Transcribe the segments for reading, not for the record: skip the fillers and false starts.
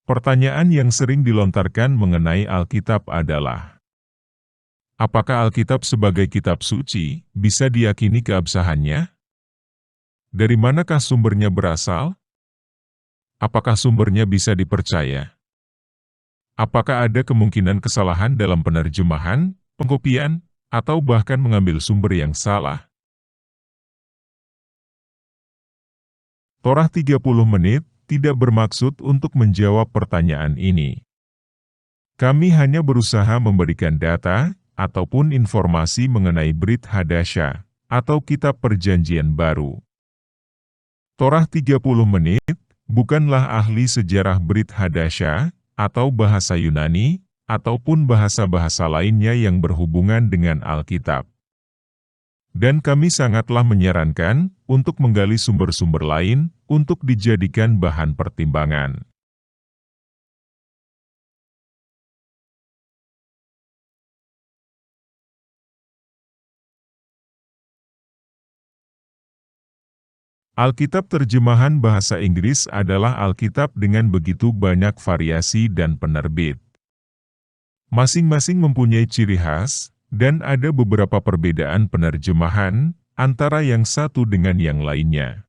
Pertanyaan yang sering dilontarkan mengenai Alkitab adalah, apakah Alkitab sebagai kitab suci bisa diyakini keabsahannya? Dari manakah sumbernya berasal? Apakah sumbernya bisa dipercaya? Apakah ada kemungkinan kesalahan dalam penerjemahan, pengkopian, atau bahkan mengambil sumber yang salah? Torah 30 menit tidak bermaksud untuk menjawab pertanyaan ini. Kami hanya berusaha memberikan data ataupun informasi mengenai Brit Hadasya atau Kitab Perjanjian Baru. Torah 30 menit bukanlah ahli sejarah Brit Hadasya atau bahasa Yunani ataupun bahasa-bahasa lainnya yang berhubungan dengan Alkitab. Dan kami sangatlah menyarankan untuk menggali sumber-sumber lain untuk dijadikan bahan pertimbangan. Alkitab terjemahan bahasa Inggris adalah Alkitab dengan begitu banyak variasi dan penerbit. Masing-masing mempunyai ciri khas, dan ada beberapa perbedaan penerjemahan antara yang satu dengan yang lainnya.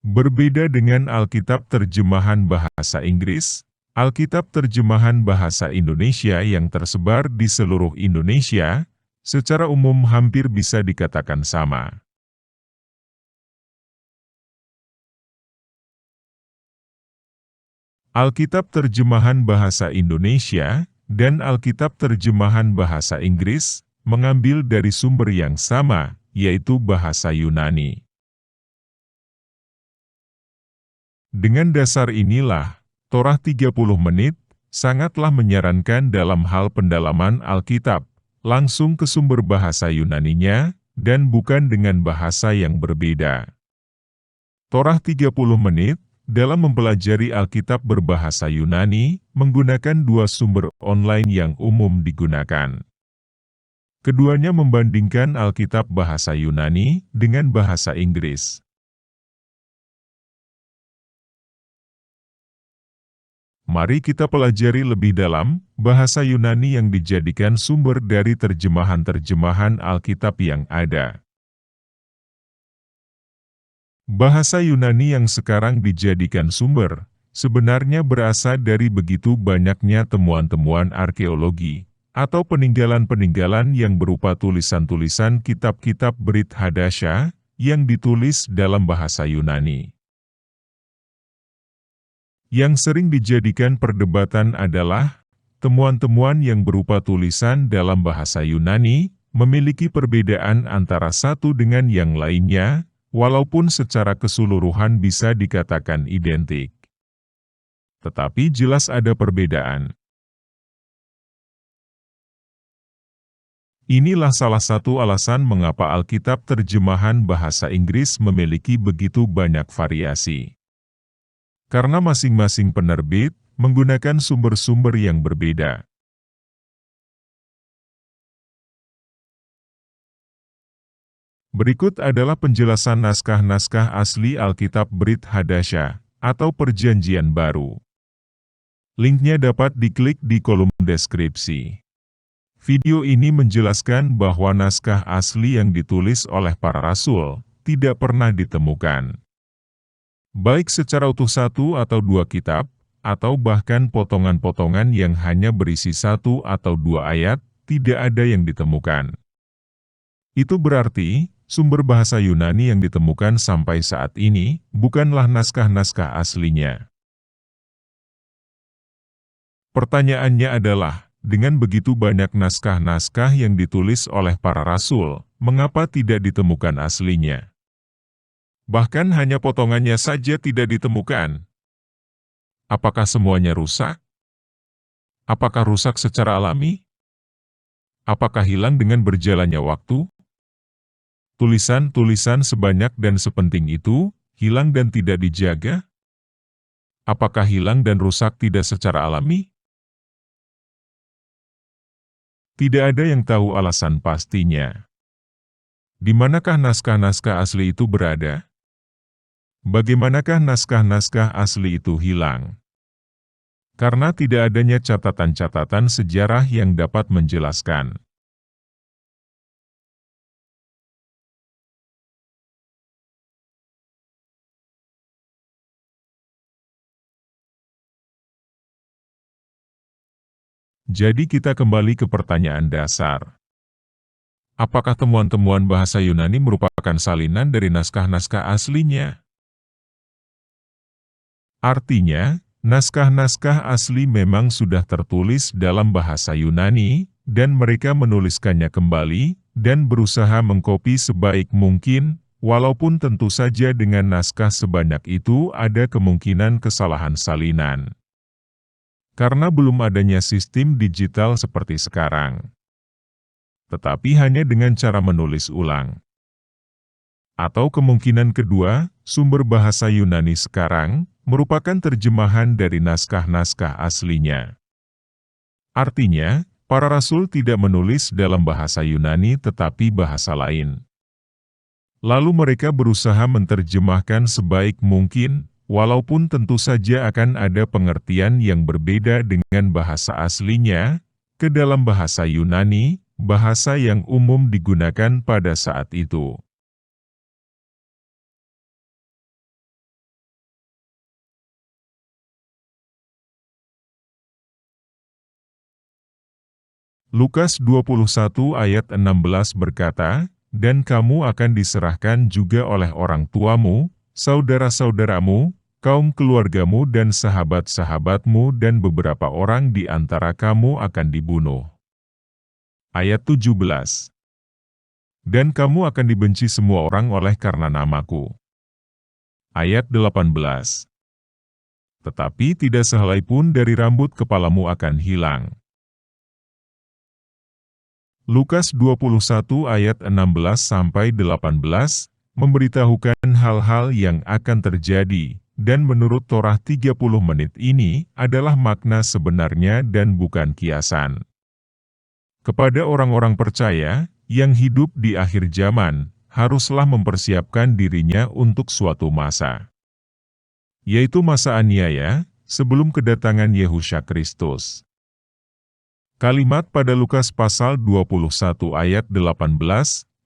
Berbeda dengan Alkitab terjemahan bahasa Inggris, Alkitab terjemahan bahasa Indonesia yang tersebar di seluruh Indonesia, secara umum hampir bisa dikatakan sama. Alkitab terjemahan bahasa Indonesia dan Alkitab terjemahan bahasa Inggris mengambil dari sumber yang sama, yaitu bahasa Yunani. Dengan dasar inilah, Torah 30 menit sangatlah menyarankan dalam hal pendalaman Alkitab, langsung ke sumber bahasa Yunaninya, dan bukan dengan bahasa yang berbeda. Torah 30 menit dalam mempelajari Alkitab berbahasa Yunani, menggunakan dua sumber online yang umum digunakan. Keduanya membandingkan Alkitab bahasa Yunani dengan bahasa Inggris. Mari kita pelajari lebih dalam bahasa Yunani yang dijadikan sumber dari terjemahan-terjemahan Alkitab yang ada. Bahasa Yunani yang sekarang dijadikan sumber, sebenarnya berasal dari begitu banyaknya temuan-temuan arkeologi, atau peninggalan-peninggalan yang berupa tulisan-tulisan kitab-kitab Brit Hadasya, yang ditulis dalam bahasa Yunani. Yang sering dijadikan perdebatan adalah, temuan-temuan yang berupa tulisan dalam bahasa Yunani, memiliki perbedaan antara satu dengan yang lainnya, walaupun secara keseluruhan bisa dikatakan identik. Tetapi jelas ada perbedaan. Inilah salah satu alasan mengapa Alkitab terjemahan bahasa Inggris memiliki begitu banyak variasi. Karena masing-masing penerbit menggunakan sumber-sumber yang berbeda. Berikut adalah penjelasan naskah-naskah asli Alkitab Brit Hadasya, atau Perjanjian Baru. Linknya dapat diklik di kolom deskripsi. Video ini menjelaskan bahwa naskah asli yang ditulis oleh para rasul tidak pernah ditemukan. Baik secara utuh satu atau dua kitab, atau bahkan potongan-potongan yang hanya berisi satu atau dua ayat, tidak ada yang ditemukan. Itu berarti, sumber bahasa Yunani yang ditemukan sampai saat ini, bukanlah naskah-naskah aslinya. Pertanyaannya adalah, dengan begitu banyak naskah-naskah yang ditulis oleh para rasul, mengapa tidak ditemukan aslinya? Bahkan hanya potongannya saja tidak ditemukan. Apakah semuanya rusak? Apakah rusak secara alami? Apakah hilang dengan berjalannya waktu? Tulisan-tulisan sebanyak dan sepenting itu, hilang dan tidak dijaga? Apakah hilang dan rusak tidak secara alami? Tidak ada yang tahu alasan pastinya. Di manakah naskah-naskah asli itu berada? Bagaimanakah naskah-naskah asli itu hilang? Karena tidak adanya catatan-catatan sejarah yang dapat menjelaskan. Jadi kita kembali ke pertanyaan dasar. Apakah temuan-temuan bahasa Yunani merupakan salinan dari naskah-naskah aslinya? Artinya, naskah-naskah asli memang sudah tertulis dalam bahasa Yunani, dan mereka menuliskannya kembali, dan berusaha mengkopi sebaik mungkin, walaupun tentu saja dengan naskah sebanyak itu ada kemungkinan kesalahan salinan. Karena belum adanya sistem digital seperti sekarang. Tetapi hanya dengan cara menulis ulang. Atau kemungkinan kedua, sumber bahasa Yunani sekarang merupakan terjemahan dari naskah-naskah aslinya. Artinya, para rasul tidak menulis dalam bahasa Yunani tetapi bahasa lain. Lalu mereka berusaha menerjemahkan sebaik mungkin, walaupun tentu saja akan ada pengertian yang berbeda dengan bahasa aslinya, ke dalam bahasa Yunani, bahasa yang umum digunakan pada saat itu. Lukas 21 ayat 16 berkata, "Dan kamu akan diserahkan juga oleh orang tuamu, saudara-saudaramu, kaum keluargamu dan sahabat-sahabatmu dan beberapa orang di antara kamu akan dibunuh." Ayat 17. "Dan kamu akan dibenci semua orang oleh karena namaku." Ayat 18. "Tetapi tidak sehelai pun dari rambut kepalamu akan hilang." Lukas 21 ayat 16-18 memberitahukan hal-hal yang akan terjadi, dan menurut Torah 30 menit ini adalah makna sebenarnya dan bukan kiasan. Kepada orang-orang percaya yang hidup di akhir zaman, haruslah mempersiapkan dirinya untuk suatu masa, yaitu masa aniaya, sebelum kedatangan Yehusha Kristus. Kalimat pada Lukas pasal 21 ayat 18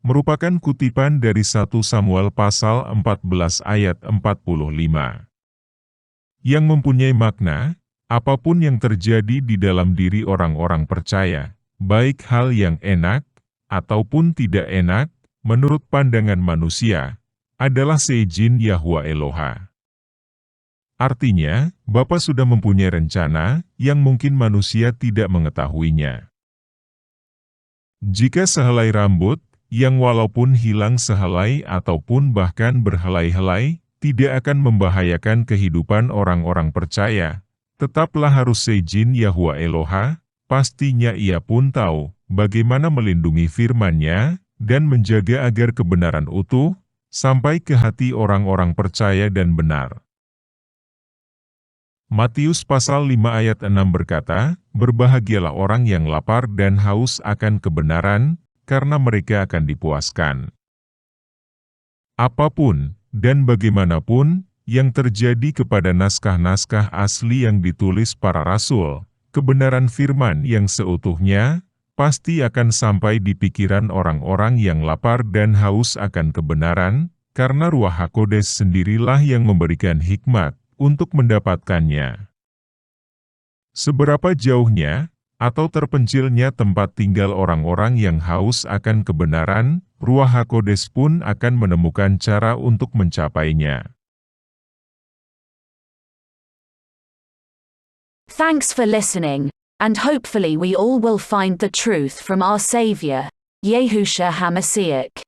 merupakan kutipan dari 1 Samuel pasal 14 ayat 45. Yang mempunyai makna, apapun yang terjadi di dalam diri orang-orang percaya, baik hal yang enak ataupun tidak enak, menurut pandangan manusia, adalah seizin Yahwa Eloha. Artinya, Bapa sudah mempunyai rencana yang mungkin manusia tidak mengetahuinya. Jika sehelai rambut, yang walaupun hilang sehelai ataupun bahkan berhelai-helai, tidak akan membahayakan kehidupan orang-orang percaya, tetaplah harus seizin Yahwa Eloha, pastinya ia pun tahu bagaimana melindungi firman-Nya dan menjaga agar kebenaran utuh, sampai ke hati orang-orang percaya dan benar. Matius pasal 5 ayat 6 berkata, "Berbahagialah orang yang lapar dan haus akan kebenaran, karena mereka akan dipuaskan." Apapun dan bagaimanapun yang terjadi kepada naskah-naskah asli yang ditulis para rasul, kebenaran firman yang seutuhnya pasti akan sampai di pikiran orang-orang yang lapar dan haus akan kebenaran, karena Ruach HaKodes sendirilah yang memberikan hikmat untuk mendapatkannya. Seberapa jauhnya atau terpencilnya tempat tinggal orang-orang yang haus akan kebenaran, Ruach HaKodes pun akan menemukan cara untuk mencapainya. Thanks for listening, and hopefully we all will find the truth from our Savior, Yehusha HaMashiach.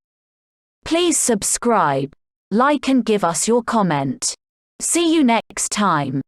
Please subscribe, like and give us your comment. See you next time.